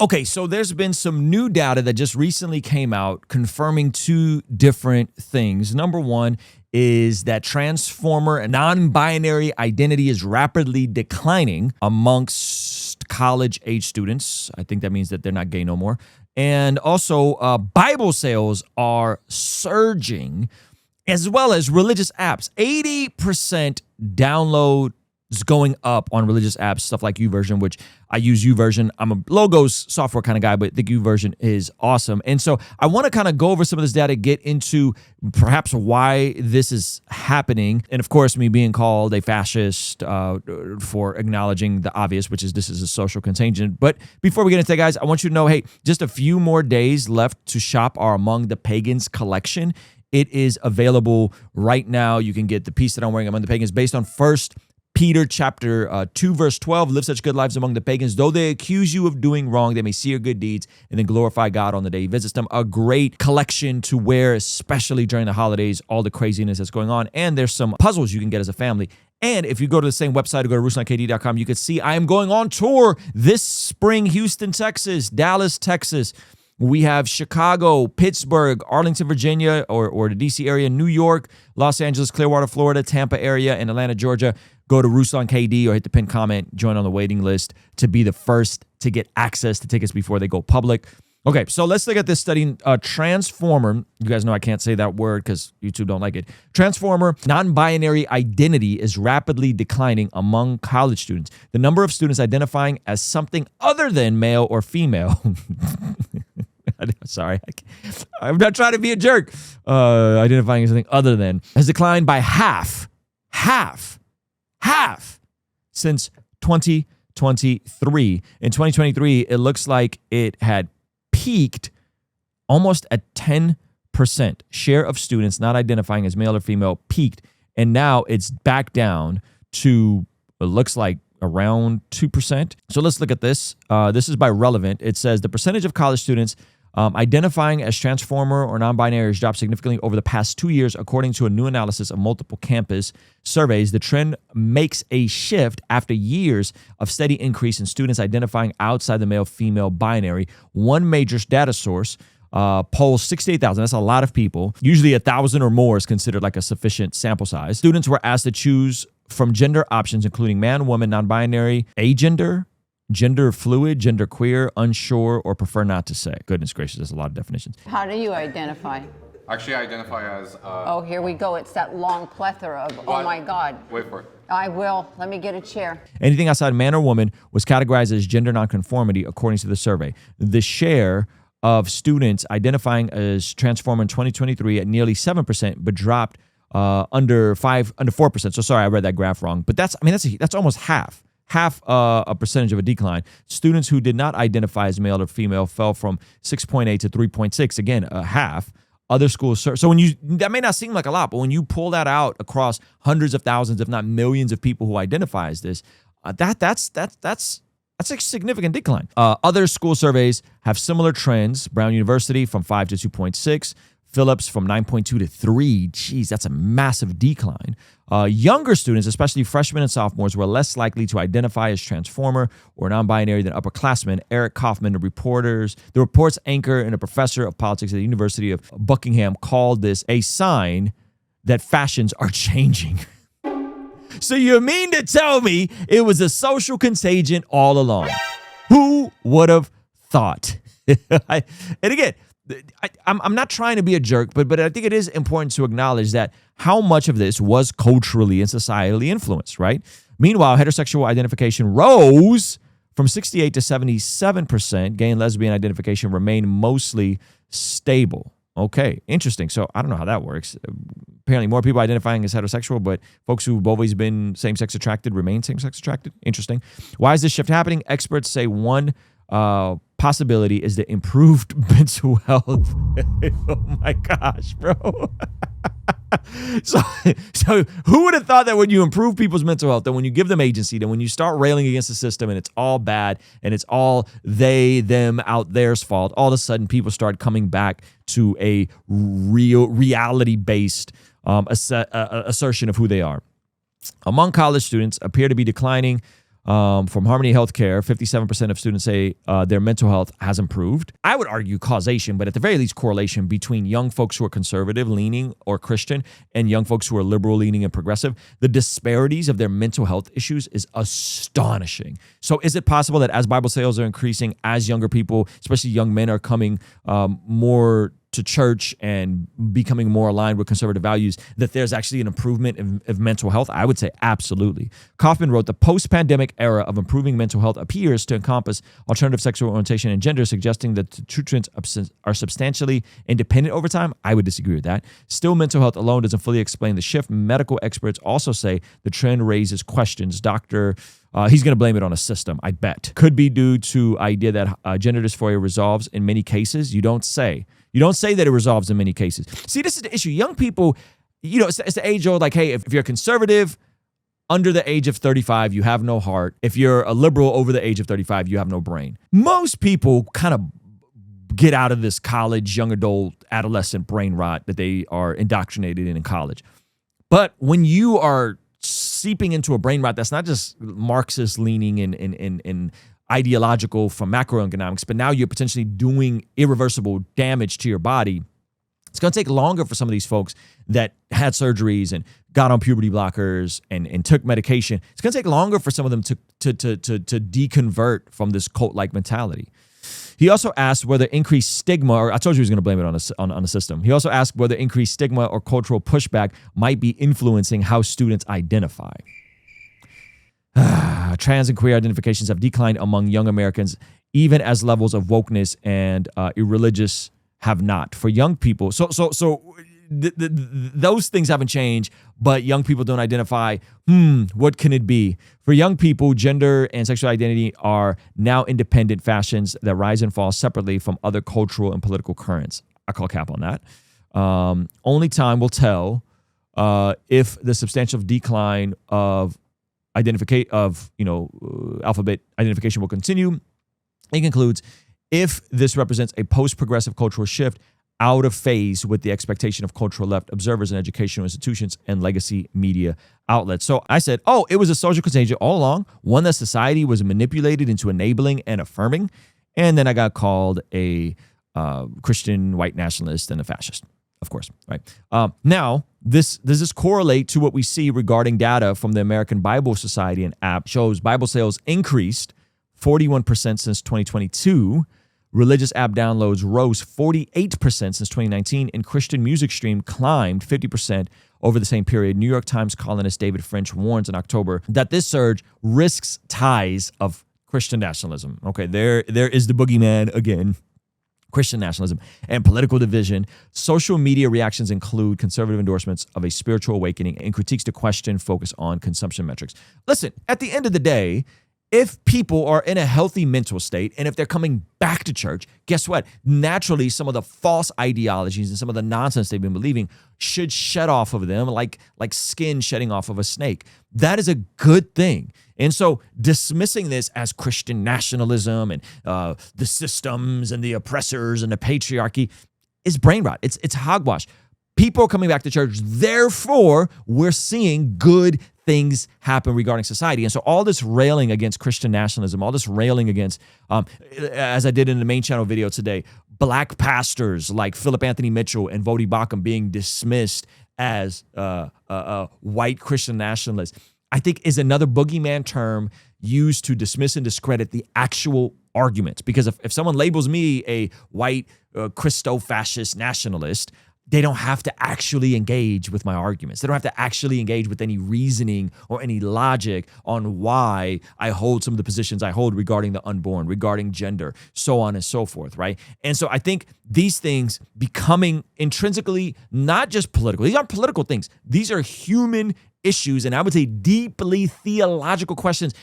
Okay, so there's been some new data that just recently came out confirming two different things. Number one is that transformer and non-binary identity is rapidly declining amongst college-age students. I think that means that they're not gay no more. And also, Bible sales are surging, as well as religious apps. 80% download is going up on religious apps, stuff like YouVersion, which I use YouVersion. I'm a logos software kind of guy, but I think YouVersion is awesome. And so I want to kind of go over some of this data, get into perhaps why this is happening. And of course, me being called a fascist for acknowledging the obvious, which is this is a social contagion. But before we get into that, guys, I want you to know, hey, just a few more days left to shop our Among the Pagans collection. It is available right now. You can get the piece that I'm wearing Among the Pagans based on 1 Peter chapter 2, verse 12, live such good lives among the pagans. Though they accuse you of doing wrong, they may see your good deeds and then glorify God on the day he visits them. A great collection to wear, especially during the holidays, all the craziness that's going on. And there's some puzzles you can get as a family. And if you go to the same website or go to RuslanKD.com, you can see I am going on tour this spring, Houston, Texas, Dallas, Texas. We have Chicago, Pittsburgh, Arlington, Virginia, or the DC area, New York, Los Angeles, Clearwater, Florida, Tampa area, and Atlanta, Georgia. Go to Ruslan KD or hit the pinned comment, join on the waiting list to be the first to get access to tickets before they go public. Okay, so let's look at this study. Transformer, you guys know I can't say that word because YouTube don't like it. Transformer, non-binary identity is rapidly declining among college students. The number of students identifying as something other than male or female. Sorry, I'm not trying to be a jerk. Identifying as something other than has declined by half since 2023. In 2023, it looks like it had peaked almost at 10%. Share of students not identifying as male or female peaked, and now it's back down to, it looks like, around 2%. So let's look at this. This is by Relevant. It says the percentage of college students identifying as transformer or non-binary has dropped significantly over the past 2 years, according to a new analysis of multiple campus surveys. The trend makes a shift after years of steady increase in students identifying outside the male-female binary. One major data source polls 68,000. That's a lot of people. Usually 1,000 or more is considered like a sufficient sample size. Students were asked to choose from gender options, including man, woman, non-binary, agender, gender fluid, gender queer, unsure, or prefer not to say. Goodness gracious, there's a lot of definitions. How do you identify? Actually, I identify as... oh, here we go. It's that long plethora of, oh my God. Wait for it. I will. Let me get a chair. Anything outside man or woman was categorized as gender nonconformity, according to the survey. The share of students identifying as transformer in 2023 at nearly 7%, but dropped under 4%. So sorry, I read that graph wrong. But that's almost half a percentage of a decline. Students who did not identify as male or female fell from 6.8 to 3.6. Again, a half. Other schools, so when that may not seem like a lot, but when you pull that out across hundreds of thousands, if not millions of people who identify as this, that's a significant decline. Other school surveys have similar trends. Brown University from 5 to 2.6. Phillips from 9.2 to 3. Geez, that's a massive decline. Younger students, especially freshmen and sophomores, were less likely to identify as transformer or non-binary than upperclassmen. Eric Kaufman, the report's anchor and a professor of politics at the University of Buckingham, called this a sign that fashions are changing. So you mean to tell me it was a social contagion all along? Who would have thought? And again, I'm not trying to be a jerk, but I think it is important to acknowledge that how much of this was culturally and societally influenced, right? Meanwhile, heterosexual identification rose from 68 to 77%. Gay and lesbian identification remained mostly stable. Okay, interesting. So I don't know how that works. Apparently more people identifying as heterosexual, but folks who've always been same-sex attracted remain same-sex attracted. Interesting. Why is this shift happening? Experts say one possibility is the improved mental health. Oh my gosh, bro. So who would have thought that when you improve people's mental health, that when you give them agency, that when you start railing against the system and it's all bad and it's all they, them, out theirs fault, all of a sudden people start coming back to a reality-based assertion of who they are. Among college students appear to be declining From Harmony Healthcare, 57% of students say their mental health has improved. I would argue causation, but at the very least correlation between young folks who are conservative leaning or Christian and young folks who are liberal leaning and progressive. The disparities of their mental health issues is astonishing. So is it possible that as Bible sales are increasing, as younger people, especially young men, are coming more to church and becoming more aligned with conservative values, that there's actually an improvement of mental health? I would say absolutely. Kaufman wrote, the post-pandemic era of improving mental health appears to encompass alternative sexual orientation and gender, suggesting that the two trends are substantially independent over time. I would disagree with that. Still, mental health alone doesn't fully explain the shift. Medical experts also say the trend raises questions. He's going to blame it on a system, I bet. Could be due to idea that gender dysphoria resolves in many cases. You don't say. You don't say that it resolves in many cases. See, this is the issue. Young people, it's the age old, like, hey, if you're conservative under the age of 35, you have no heart. If you're a liberal over the age of 35, you have no brain. Most people kind of get out of this college, young adult, adolescent brain rot that they are indoctrinated in college. But when you are seeping into a brain rot that's not just Marxist leaning and ideological from macroeconomics, but now you're potentially doing irreversible damage to your body, it's going to take longer for some of these folks that had surgeries and got on puberty blockers and took medication. It's going to take longer for some of them to deconvert from this cult-like mentality. He also asked whether increased stigma, or I told you he was going to blame it on a system. He also asked whether increased stigma or cultural pushback might be influencing how students identify. Trans and queer identifications have declined among young Americans, even as levels of wokeness and irreligious have not. For young people, those things haven't changed, but young people don't identify, what can it be? For young people, gender and sexual identity are now independent fashions that rise and fall separately from other cultural and political currents. I call cap on that. Only time will tell if the substantial decline of alphabet identification will continue. It concludes, if this represents a post-progressive cultural shift out of phase with the expectation of cultural left observers in educational institutions and legacy media outlets. So I said, it was a social contagion all along, one that society was manipulated into enabling and affirming. And then I got called a Christian white nationalist and a fascist, of course, right? Now, does this correlate to what we see regarding data from the American Bible Society and app? Shows Bible sales increased 41% since 2022. Religious app downloads rose 48% since 2019, and Christian music stream climbed 50% over the same period. New York Times columnist David French warns in October that this surge risks ties of Christian nationalism. Okay, there is the boogeyman again. Christian nationalism and political division. Social media reactions include conservative endorsements of a spiritual awakening and critiques to question focus on consumption metrics. Listen, at the end of the day, if people are in a healthy mental state and if they're coming back to church, guess what? Naturally, some of the false ideologies and some of the nonsense they've been believing should shed off of them like skin shedding off of a snake. That is a good thing. And so dismissing this as Christian nationalism and the systems and the oppressors and the patriarchy is brain rot. It's hogwash. People are coming back to church. Therefore, we're seeing good things happen regarding society. And so all this railing against Christian nationalism, all this railing against, as I did in the main channel video today, black pastors like Philip Anthony Mitchell and Vodi Bakum being dismissed as white Christian nationalists, I think is another boogeyman term used to dismiss and discredit the actual arguments. Because if someone labels me a white Christo-fascist nationalist, they don't have to actually engage with my arguments. They don't have to actually engage with any reasoning or any logic on why I hold some of the positions I hold regarding the unborn, regarding gender, so on and so forth, right? And so I think these things becoming intrinsically not just political. These aren't political things. These are human issues, and I would say deeply theological questions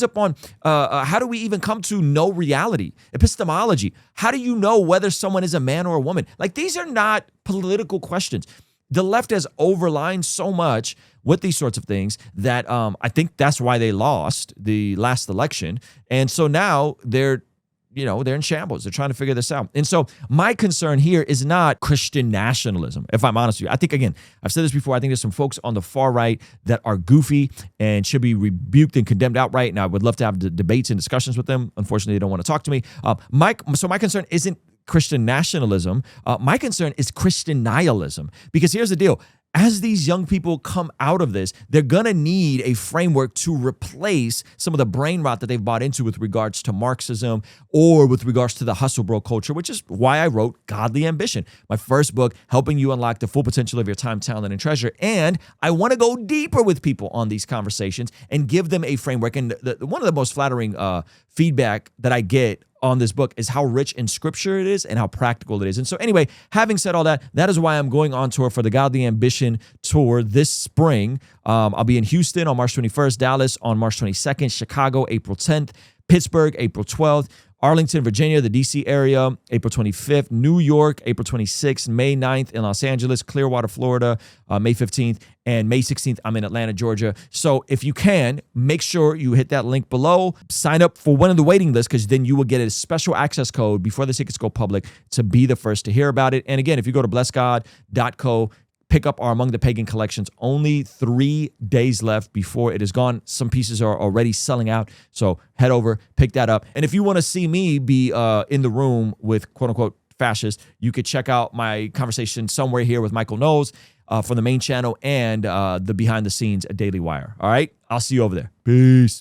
upon how do we even come to know reality, epistemology. How do you know whether someone is a man or a woman? Like, these are not political questions. The left has overlined so much with these sorts of things that I think that's why they lost the last election. And so now they're they're in shambles. They're trying to figure this out. And so my concern here is not Christian nationalism, if I'm honest with you. I think, again, I've said this before, I think there's some folks on the far right that are goofy and should be rebuked and condemned outright, and I would love to have debates and discussions with them. Unfortunately, they don't want to talk to me. So my concern isn't Christian nationalism. My concern is Christian nihilism. Because here's the deal. As these young people come out of this, they're going to need a framework to replace some of the brain rot that they've bought into with regards to Marxism or with regards to the hustle bro culture, which is why I wrote Godly Ambition, my first book, helping you unlock the full potential of your time, talent, and treasure. And I want to go deeper with people on these conversations and give them a framework. And one of the most flattering feedback that I get on this book is how rich in scripture it is and how practical it is. And so anyway, having said all that, that is why I'm going on tour for the Godly Ambition tour this spring. I'll be in Houston on March 21st, Dallas on March 22nd, Chicago, April 10th, Pittsburgh, April 12th, Arlington, Virginia, the DC area, April 25th, New York, April 26th, May 9th in Los Angeles, Clearwater, Florida, May 15th, and May 16th, I'm in Atlanta, Georgia. So if you can, make sure you hit that link below, sign up for one of the waiting lists, because then you will get a special access code before the tickets go public to be the first to hear about it. And again, if you go to blessgod.co, pick up our Among the Pagan collections. Only 3 days left before it is gone. Some pieces are already selling out. So head over, pick that up. And if you want to see me be in the room with quote unquote fascists, you could check out my conversation somewhere here with Michael Knowles from the main channel and the behind the scenes at Daily Wire. All right. I'll see you over there. Peace.